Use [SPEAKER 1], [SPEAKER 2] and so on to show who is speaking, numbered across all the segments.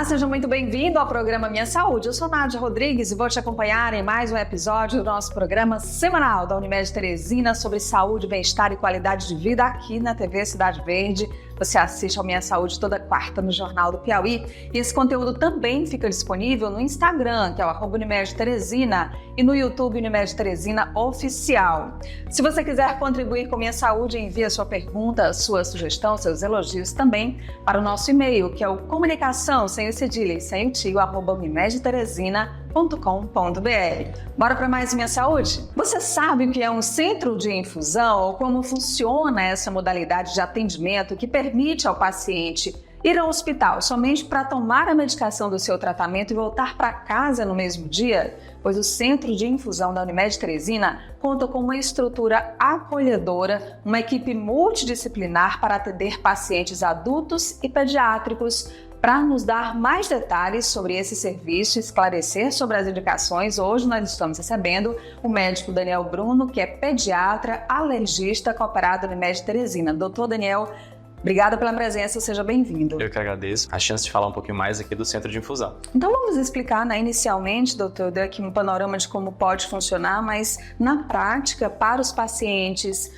[SPEAKER 1] Olá, seja muito bem-vindo ao programa Minha Saúde. Eu sou Nádia Rodrigues e vou te acompanhar em mais um episódio do nosso programa semanal da Unimed Teresina sobre saúde, bem-estar e qualidade de vida aqui na TV Cidade Verde. Você assiste ao Minha Saúde toda quarta no Jornal do Piauí e esse conteúdo também fica disponível no Instagram, que é o @Unimed Teresina, e no YouTube Unimed Teresina Oficial. Se você quiser contribuir com Minha Saúde, envie a sua pergunta, sua sugestão, seus elogios também para o nosso e-mail, que é o comunicação sem o cedilha e sem o tio, @unimedteresina.com.br. Bora para mais Minha Saúde? Você sabe o que é um centro de infusão ou como funciona essa modalidade de atendimento que permite ao paciente ir ao hospital somente para tomar a medicação do seu tratamento e voltar para casa no mesmo dia? Pois o Centro de Infusão da Unimed Teresina conta com uma estrutura acolhedora, uma equipe multidisciplinar para atender pacientes adultos e pediátricos. Para nos dar mais detalhes sobre esse serviço e esclarecer sobre as indicações, hoje nós estamos recebendo o médico Daniel Bruno, que é pediatra, alergista, cooperado na Unimed Teresina. Doutor Daniel, obrigada pela presença, seja bem-vindo.
[SPEAKER 2] Eu que agradeço a chance de falar um pouquinho mais aqui do Centro de Infusão.
[SPEAKER 1] Então vamos explicar, inicialmente, doutor, eu dei aqui um panorama de como pode funcionar, mas na prática, para os pacientes,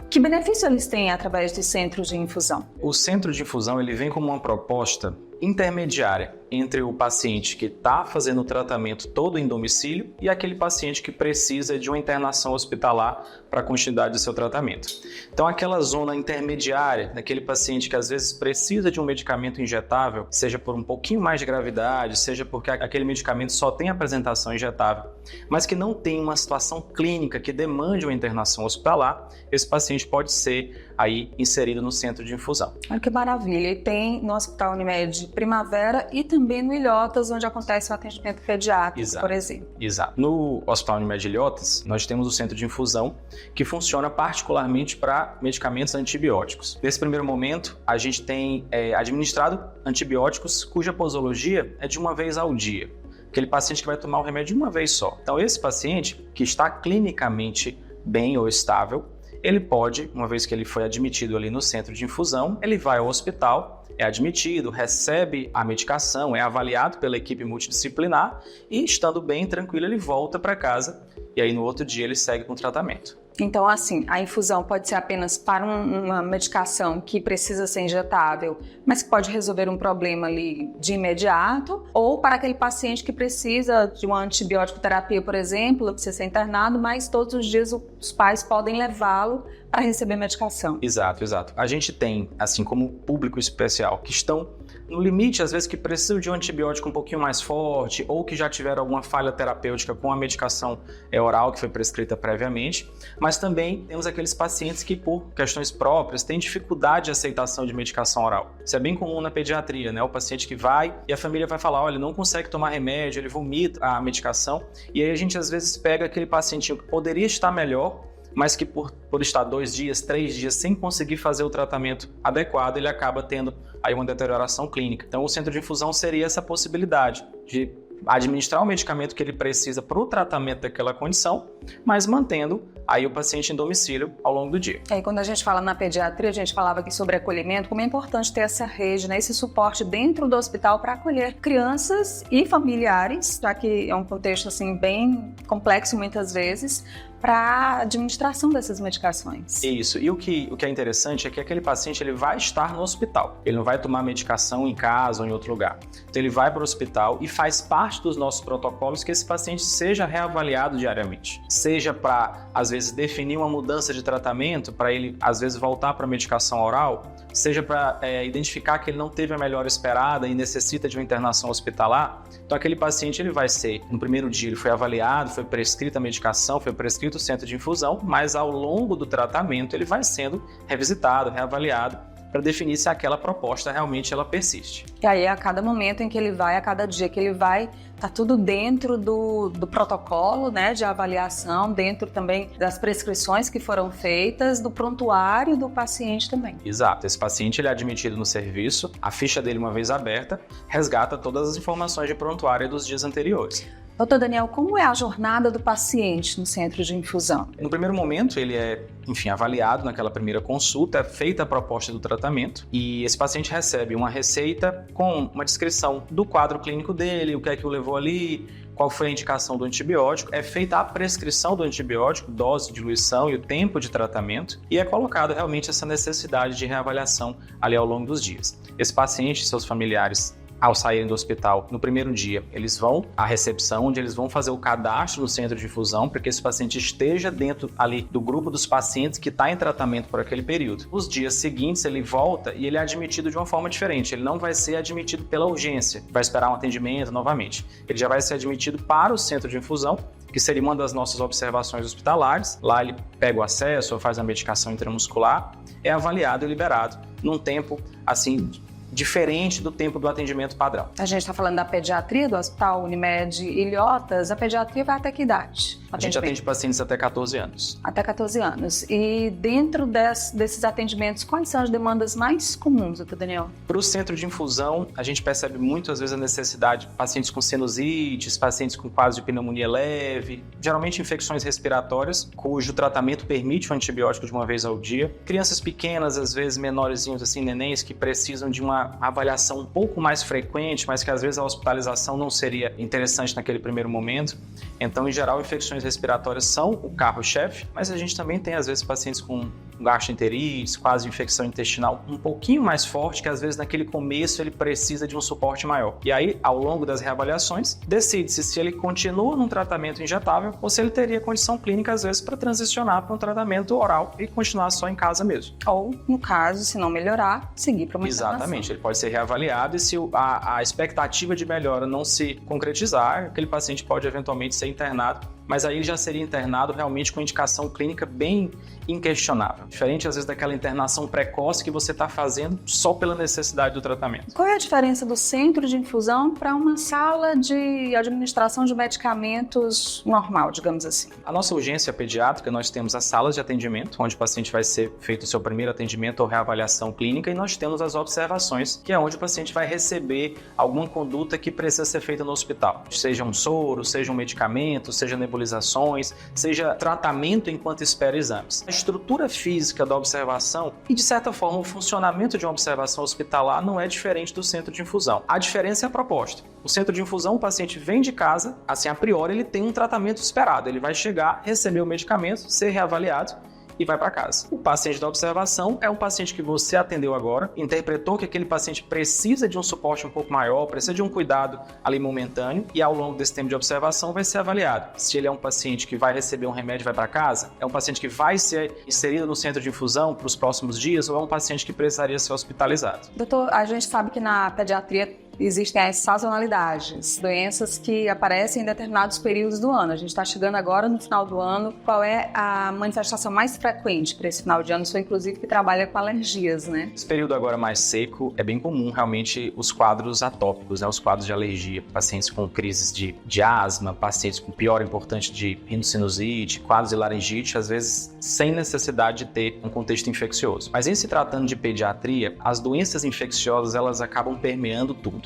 [SPEAKER 1] que benefício eles têm através do Centro de Infusão?
[SPEAKER 2] O Centro de Infusão ele vem como uma proposta intermediária entre o paciente que está fazendo o tratamento todo em domicílio e aquele paciente que precisa de uma internação hospitalar para a continuidade do seu tratamento. Então, aquela zona intermediária, daquele paciente que às vezes precisa de um medicamento injetável, seja por um pouquinho mais de gravidade, seja porque aquele medicamento só tem apresentação injetável, mas que não tem uma situação clínica que demande uma internação hospitalar, esse paciente pode ser aí inserido no Centro de Infusão.
[SPEAKER 1] Olha que maravilha! E tem no Hospital Unimed Primavera e também no Ilhotas, onde acontece o atendimento pediátrico, por exemplo.
[SPEAKER 2] Exato. No Hospital Unimed Ilhotas, nós temos o Centro de Infusão, que funciona particularmente para medicamentos antibióticos. Nesse primeiro momento, a gente tem administrado antibióticos cuja posologia é de uma vez ao dia. Aquele paciente que vai tomar o remédio uma vez só. Então, esse paciente que está clinicamente bem ou estável, ele pode, uma vez que ele foi admitido ali no Centro de Infusão, ele vai ao hospital, é admitido, recebe a medicação, é avaliado pela equipe multidisciplinar e, estando bem, tranquilo, ele volta para casa e aí no outro dia ele segue com o tratamento.
[SPEAKER 1] Então, assim, a infusão pode ser apenas para uma medicação que precisa ser injetável, mas que pode resolver um problema ali de imediato, ou para aquele paciente que precisa de uma antibiótico terapia, por exemplo, precisa ser internado, mas todos os dias os pais podem levá-lo para receber medicação.
[SPEAKER 2] Exato. A gente tem, assim como público especial, que estão no limite, às vezes, que precisam de um antibiótico um pouquinho mais forte ou que já tiveram alguma falha terapêutica com a medicação oral que foi prescrita previamente, mas também temos aqueles pacientes que, por questões próprias, têm dificuldade de aceitação de medicação oral. Isso é bem comum na pediatria, né? O paciente que vai e a família vai falar, olha, não consegue tomar remédio, ele vomita a medicação, e aí a gente, às vezes, pega aquele paciente que poderia estar melhor, mas que por estar 2 dias, 3 dias sem conseguir fazer o tratamento adequado, ele acaba tendo aí uma deterioração clínica. Então, o Centro de Infusão seria essa possibilidade de administrar o medicamento que ele precisa para o tratamento daquela condição, mas mantendo aí o paciente em domicílio ao longo do dia.
[SPEAKER 1] E quando a gente fala na pediatria, a gente falava aqui sobre acolhimento, como é importante ter essa rede, esse suporte dentro do hospital para acolher crianças e familiares, já que é um contexto assim bem complexo muitas vezes, para a administração dessas medicações.
[SPEAKER 2] Isso. E o que é interessante é que aquele paciente ele vai estar no hospital. Ele não vai tomar medicação em casa ou em outro lugar. Então ele vai para o hospital e faz parte dos nossos protocolos que esse paciente seja reavaliado diariamente. Seja para, às vezes, definir uma mudança de tratamento, para ele, às vezes, voltar para a medicação oral, seja para identificar que ele não teve a melhora esperada e necessita de uma internação hospitalar. Então aquele paciente ele vai ser, no primeiro dia ele foi avaliado, foi prescrita a medicação, foi prescrito o Centro de Infusão, mas ao longo do tratamento ele vai sendo revisitado, reavaliado, para definir se aquela proposta realmente ela persiste.
[SPEAKER 1] E aí, a cada momento em que ele vai, a cada dia que ele vai, tá tudo dentro do protocolo, de avaliação, dentro também das prescrições que foram feitas, do prontuário do paciente também.
[SPEAKER 2] Exato. Esse paciente ele é admitido no serviço, a ficha dele uma vez aberta, resgata todas as informações de prontuário dos dias anteriores.
[SPEAKER 1] Doutor Daniel, como é a jornada do paciente no centro de infusão?
[SPEAKER 2] No primeiro momento, ele é, avaliado naquela primeira consulta, é feita a proposta do tratamento e esse paciente recebe uma receita com uma descrição do quadro clínico dele, o que é que o levou ali, qual foi a indicação do antibiótico, é feita a prescrição do antibiótico, dose, diluição e o tempo de tratamento e é colocado realmente essa necessidade de reavaliação ali ao longo dos dias. Esse paciente e seus familiares, ao saírem do hospital, no primeiro dia, eles vão à recepção, onde eles vão fazer o cadastro no centro de infusão, para que esse paciente esteja dentro ali do grupo dos pacientes que está em tratamento por aquele período. Os dias seguintes, ele volta e ele é admitido de uma forma diferente. Ele não vai ser admitido pela urgência, vai esperar um atendimento novamente. Ele já vai ser admitido para o centro de infusão, que seria uma das nossas observações hospitalares. Lá ele pega o acesso, faz a medicação intramuscular, é avaliado e liberado num tempo, assim, diferente do tempo do atendimento padrão.
[SPEAKER 1] A gente está falando da pediatria do Hospital Unimed Ilhotas. A pediatria vai até que idade?
[SPEAKER 2] A gente atende pacientes até 14 anos.
[SPEAKER 1] Até 14 anos. E dentro desses atendimentos, quais são as demandas mais comuns, doutor Daniel?
[SPEAKER 2] Para o centro de infusão, a gente percebe muitas vezes a necessidade de pacientes com sinusites, pacientes com quadros de pneumonia leve, geralmente infecções respiratórias, cujo tratamento permite o antibiótico de uma vez ao dia. Crianças pequenas, às vezes menorzinhos, assim, nenéns, que precisam de uma avaliação um pouco mais frequente, mas que às vezes a hospitalização não seria interessante naquele primeiro momento. Então, em geral, infecções respiratórias são o carro-chefe, mas a gente também tem, às vezes, pacientes com gastroenterites, quase infecção intestinal um pouquinho mais forte, que às vezes naquele começo ele precisa de um suporte maior. E aí, ao longo das reavaliações, decide-se se ele continua num tratamento injetável ou se ele teria condição clínica, às vezes, para transicionar para um tratamento oral e continuar só em casa mesmo.
[SPEAKER 1] Ou, no caso, se não melhorar, seguir para uma internação.
[SPEAKER 2] Exatamente, ele pode ser reavaliado e se a expectativa de melhora não se concretizar, aquele paciente pode eventualmente ser internado, mas aí ele já seria internado realmente com indicação clínica bem inquestionável. Diferente, às vezes, daquela internação precoce que você está fazendo só pela necessidade do tratamento.
[SPEAKER 1] Qual é a diferença do centro de infusão para uma sala de administração de medicamentos normal, digamos assim?
[SPEAKER 2] A nossa urgência pediátrica, nós temos as salas de atendimento, onde o paciente vai ser feito o seu primeiro atendimento ou reavaliação clínica, e nós temos as observações, que é onde o paciente vai receber alguma conduta que precisa ser feita no hospital. Seja um soro, seja um medicamento, seja nebulizações, seja tratamento enquanto espera exames. A estrutura física da observação e, de certa forma, o funcionamento de uma observação hospitalar não é diferente do centro de infusão. A diferença é a proposta. O centro de infusão, o paciente vem de casa, assim, a priori, ele tem um tratamento esperado. Ele vai chegar, receber o medicamento, ser reavaliado e vai para casa. O paciente da observação é um paciente que você atendeu agora, interpretou que aquele paciente precisa de um suporte um pouco maior, precisa de um cuidado ali momentâneo e ao longo desse tempo de observação vai ser avaliado. Se ele é um paciente que vai receber um remédio e vai para casa, é um paciente que vai ser inserido no centro de infusão para os próximos dias ou é um paciente que precisaria ser hospitalizado.
[SPEAKER 1] Doutor, a gente sabe que na pediatria existem as sazonalidades, doenças que aparecem em determinados períodos do ano. A gente está chegando agora no final do ano. Qual é a manifestação mais frequente para esse final de ano? Sou, inclusive, que trabalha com alergias, né?
[SPEAKER 2] Esse período agora mais seco é bem comum, realmente, os quadros atópicos, né? Os quadros de alergia. Pacientes com crises de asma, pacientes com pior importante de rinocinusite, quadros de laringite, às vezes sem necessidade de ter um contexto infeccioso. Mas em se tratando de pediatria, as doenças infecciosas, elas acabam permeando tudo.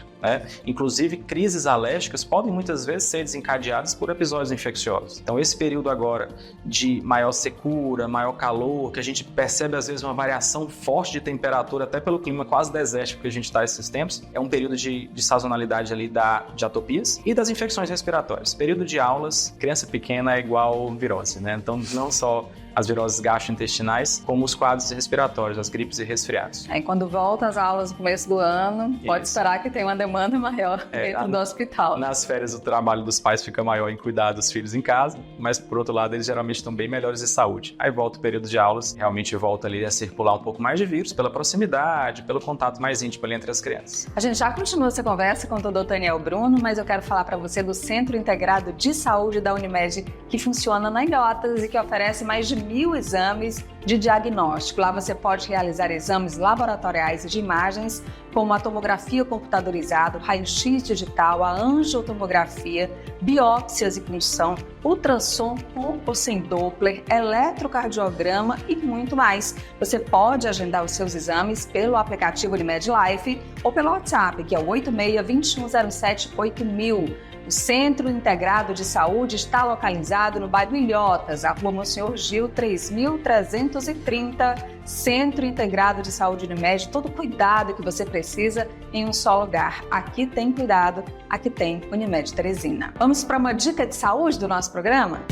[SPEAKER 2] Inclusive, crises alérgicas podem muitas vezes ser desencadeadas por episódios infecciosos. Então, esse período agora de maior secura, maior calor, que a gente percebe às vezes uma variação forte de temperatura, até pelo clima quase desértico que a gente está esses tempos, é um período de sazonalidade ali de atopias e das infecções respiratórias. Período de aulas, criança pequena é igual virose, né? Então, não só as viroses gastrointestinais, como os quadros respiratórios, as gripes e resfriados.
[SPEAKER 1] Aí quando volta às aulas no começo do ano, pode esperar que tenha uma demanda maior dentro do hospital.
[SPEAKER 2] Nas férias o trabalho dos pais fica maior em cuidar dos filhos em casa, mas por outro lado eles geralmente estão bem melhores de saúde. Aí volta o período de aulas, realmente volta ali a circular um pouco mais de vírus, pela proximidade, pelo contato mais íntimo ali entre as crianças.
[SPEAKER 1] A gente já continua essa conversa com o Dr. Daniel Bruno, mas eu quero falar para você do Centro Integrado de Saúde da Unimed, que funciona na Ilhotas e que oferece mais de 1.000 exames de diagnóstico. Lá você pode realizar exames laboratoriais e de imagens, como a tomografia computadorizada, o raio-x digital, a angiotomografia, biópsias e punção, ultrassom com ou sem Doppler, eletrocardiograma e muito mais. Você pode agendar os seus exames pelo aplicativo Unimed Life ou pelo WhatsApp, que é o 86 2107 8000. O Centro Integrado de Saúde está localizado no bairro Ilhotas, a Rua Monsenhor Gil, 3.330, Centro Integrado de Saúde Unimed, todo o cuidado que você precisa em um só lugar. Aqui tem cuidado, aqui tem Unimed Teresina. Vamos para uma dica de saúde do nosso programa?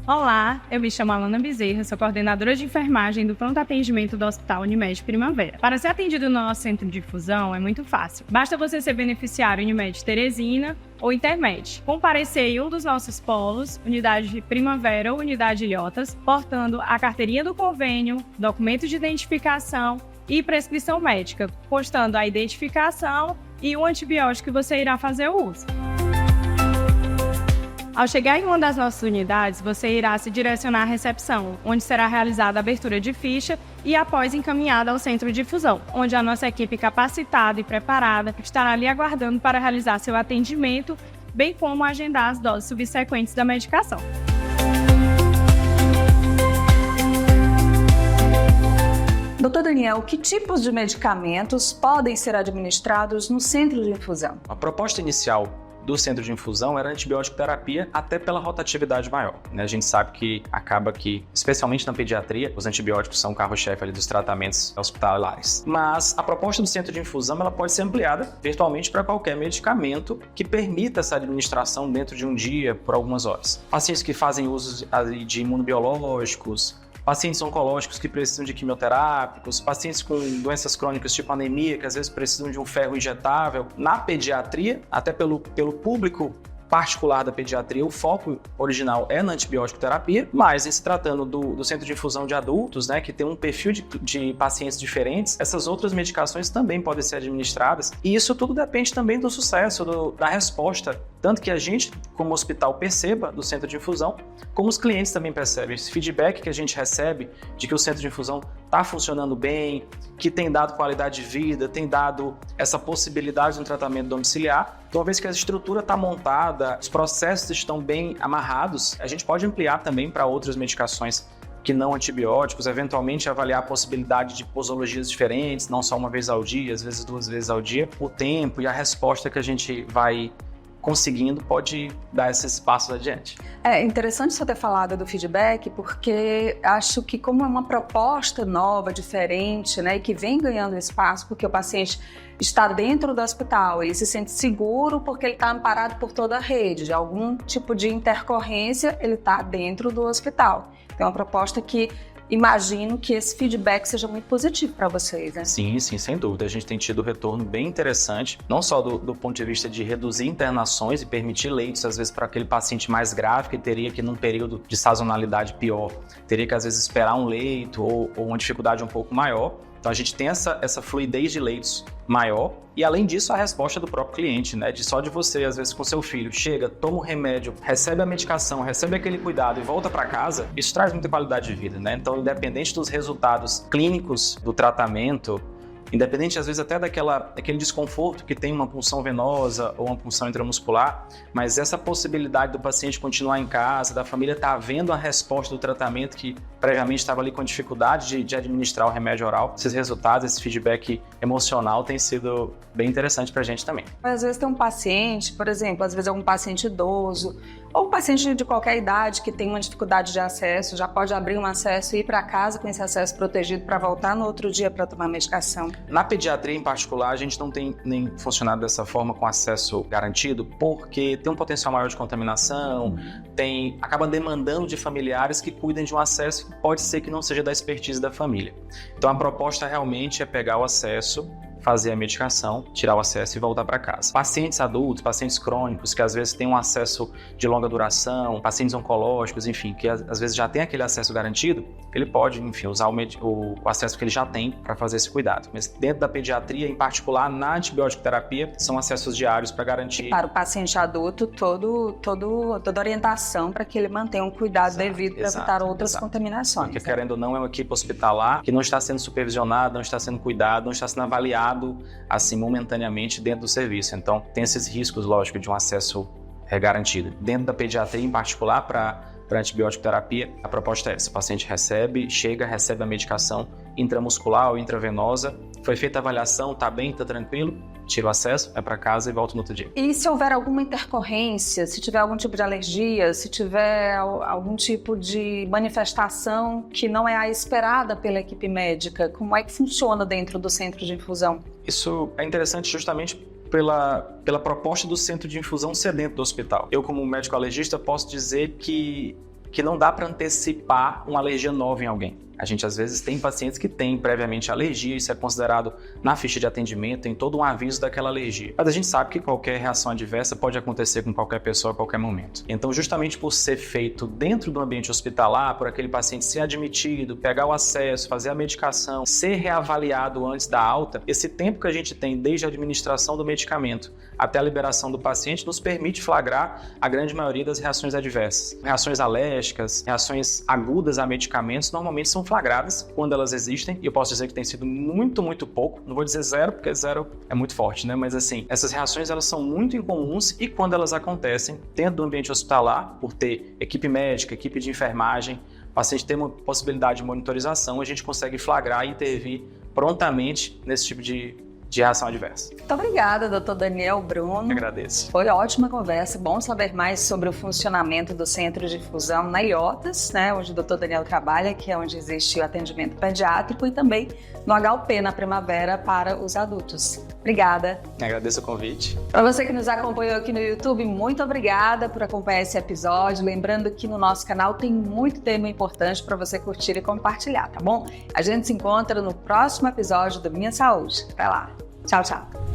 [SPEAKER 3] Olá, eu me chamo Alana Bezerra, sou coordenadora de enfermagem do pronto atendimento do Hospital Unimed Primavera. Para ser atendido no nosso centro de infusão é muito fácil. Basta você ser beneficiário Unimed Teresina ou Intermed. Comparecer em um dos nossos polos, Unidade Primavera ou Unidade Ilhotas, portando a carteirinha do convênio, documento de identificação e prescrição médica, constando a identificação e o antibiótico que você irá fazer o uso. Ao chegar em uma das nossas unidades, você irá se direcionar à recepção, onde será realizada a abertura de ficha e após encaminhada ao centro de infusão, onde a nossa equipe capacitada e preparada estará ali aguardando para realizar seu atendimento, bem como agendar as doses subsequentes da medicação.
[SPEAKER 1] Doutor Daniel, que tipos de medicamentos podem ser administrados no centro de infusão?
[SPEAKER 2] A proposta inicial do centro de infusão era antibiótico terapia, até pela rotatividade maior. A gente sabe que acaba que, especialmente na pediatria, os antibióticos são o carro-chefe ali dos tratamentos hospitalares. Mas a proposta do centro de infusão ela pode ser ampliada virtualmente para qualquer medicamento que permita essa administração dentro de um dia por algumas horas. Pacientes que fazem uso de imunobiológicos, pacientes oncológicos que precisam de quimioterápicos, pacientes com doenças crônicas tipo anemia, que às vezes precisam de um ferro injetável. Na pediatria, até pelo público particular da pediatria, o foco original é na antibiótico terapia, mas em se tratando do centro de infusão de adultos, que tem um perfil de pacientes diferentes, essas outras medicações também podem ser administradas, e isso tudo depende também do sucesso, da resposta, tanto que a gente, como hospital, perceba do centro de infusão, como os clientes também percebem. Esse feedback que a gente recebe de que o centro de infusão está funcionando bem, que tem dado qualidade de vida, tem dado essa possibilidade de um tratamento domiciliar. Então, uma vez que a estrutura está montada, os processos estão bem amarrados, a gente pode ampliar também para outras medicações que não antibióticos, eventualmente avaliar a possibilidade de posologias diferentes, não só uma vez ao dia, às vezes 2 vezes ao dia. O tempo e a resposta que a gente vai conseguindo pode dar esses passos adiante.
[SPEAKER 1] É interessante você ter falado do feedback, porque acho que como é uma proposta nova, diferente, e que vem ganhando espaço, porque o paciente está dentro do hospital, ele se sente seguro porque ele está amparado por toda a rede, de algum tipo de intercorrência, ele está dentro do hospital. Então é uma proposta que imagino que esse feedback seja muito positivo para vocês, né?
[SPEAKER 2] Sim, sem dúvida. A gente tem tido um retorno bem interessante, não só do ponto de vista de reduzir internações e permitir leitos, às vezes, para aquele paciente mais grave que teria que, num período de sazonalidade pior, teria que, às vezes, esperar um leito ou uma dificuldade um pouco maior. Então, a gente tem essa fluidez de leitos maior e, além disso, a resposta do próprio cliente, de você, às vezes, com seu filho, chega, toma o remédio, recebe a medicação, recebe aquele cuidado e volta para casa, isso traz muita qualidade de vida, Então, independente dos resultados clínicos do tratamento, independente, às vezes, até daquele desconforto que tem uma punção venosa ou uma punção intramuscular, mas essa possibilidade do paciente continuar em casa, da família estar vendo a resposta do tratamento que previamente estava ali com dificuldade de administrar o remédio oral, esses resultados, esse feedback emocional tem sido bem interessante para a gente também.
[SPEAKER 1] Às vezes tem um paciente, por exemplo, às vezes é um paciente idoso, ou um paciente de qualquer idade que tem uma dificuldade de acesso, já pode abrir um acesso e ir para casa com esse acesso protegido para voltar no outro dia para tomar medicação.
[SPEAKER 2] Na pediatria em particular, a gente não tem nem funcionado dessa forma com acesso garantido, porque tem um potencial maior de contaminação, acaba demandando de familiares que cuidem de um acesso que pode ser que não seja da expertise da família. Então a proposta realmente é pegar o acesso, fazer a medicação, tirar o acesso e voltar para casa. Pacientes adultos, pacientes crônicos, que às vezes têm um acesso de longa duração, pacientes oncológicos, enfim, que às vezes já tem aquele acesso garantido, ele pode, enfim, usar o acesso que ele já tem para fazer esse cuidado. Mas dentro da pediatria, em particular, na antibiótico terapia, são acessos diários para garantir.
[SPEAKER 1] Para o paciente adulto, toda orientação para que ele mantenha um cuidado devido para evitar outras contaminações.
[SPEAKER 2] Porque, querendo ou não, é uma equipe hospitalar que não está sendo supervisionada, não está sendo cuidado, não está sendo avaliado assim momentaneamente dentro do serviço. Então tem esses riscos, lógico, de um acesso garantido. Dentro da pediatria em particular, para antibiótico terapia, a proposta é essa: o paciente recebe a medicação intramuscular ou intravenosa, foi feita a avaliação, tá bem, tá tranquilo, tira o acesso, vai para casa e volta no outro dia.
[SPEAKER 1] E se houver alguma intercorrência, se tiver algum tipo de alergia, se tiver algum tipo de manifestação que não é a esperada pela equipe médica, como é que funciona dentro do centro de infusão?
[SPEAKER 2] Isso é interessante justamente pela proposta do centro de infusão ser dentro do hospital. Eu, como médico alergista, posso dizer que não dá para antecipar uma alergia nova em alguém. A gente, às vezes, tem pacientes que têm previamente alergia, isso é considerado na ficha de atendimento, tem todo um aviso daquela alergia. Mas a gente sabe que qualquer reação adversa pode acontecer com qualquer pessoa a qualquer momento. Então, justamente por ser feito dentro do ambiente hospitalar, por aquele paciente ser admitido, pegar o acesso, fazer a medicação, ser reavaliado antes da alta, esse tempo que a gente tem desde a administração do medicamento até a liberação do paciente nos permite flagrar a grande maioria das reações adversas. Reações alérgicas, reações agudas a medicamentos, normalmente são flagradas quando elas existem, e eu posso dizer que tem sido muito, muito pouco. Não vou dizer zero, porque zero é muito forte, né? Mas assim, essas reações elas são muito incomuns e quando elas acontecem dentro do ambiente hospitalar, por ter equipe médica, equipe de enfermagem, o paciente ter uma possibilidade de monitorização, a gente consegue flagrar e intervir prontamente nesse tipo de reação adversa.
[SPEAKER 1] Muito obrigada, Dr. Daniel Bruno.
[SPEAKER 2] Eu agradeço.
[SPEAKER 1] Foi ótima conversa, bom saber mais sobre o funcionamento do centro de infusão na IOTAS, né, onde o Dr. Daniel trabalha, que é onde existe o atendimento pediátrico, e também no HUP na Primavera para os adultos. Obrigada.
[SPEAKER 2] Eu agradeço o convite.
[SPEAKER 1] Para você que nos acompanhou aqui no YouTube, muito obrigada por acompanhar esse episódio. Lembrando que no nosso canal tem muito tema importante para você curtir e compartilhar, tá bom? A gente se encontra no próximo episódio do Minha Saúde. Até lá. Tchau, tchau.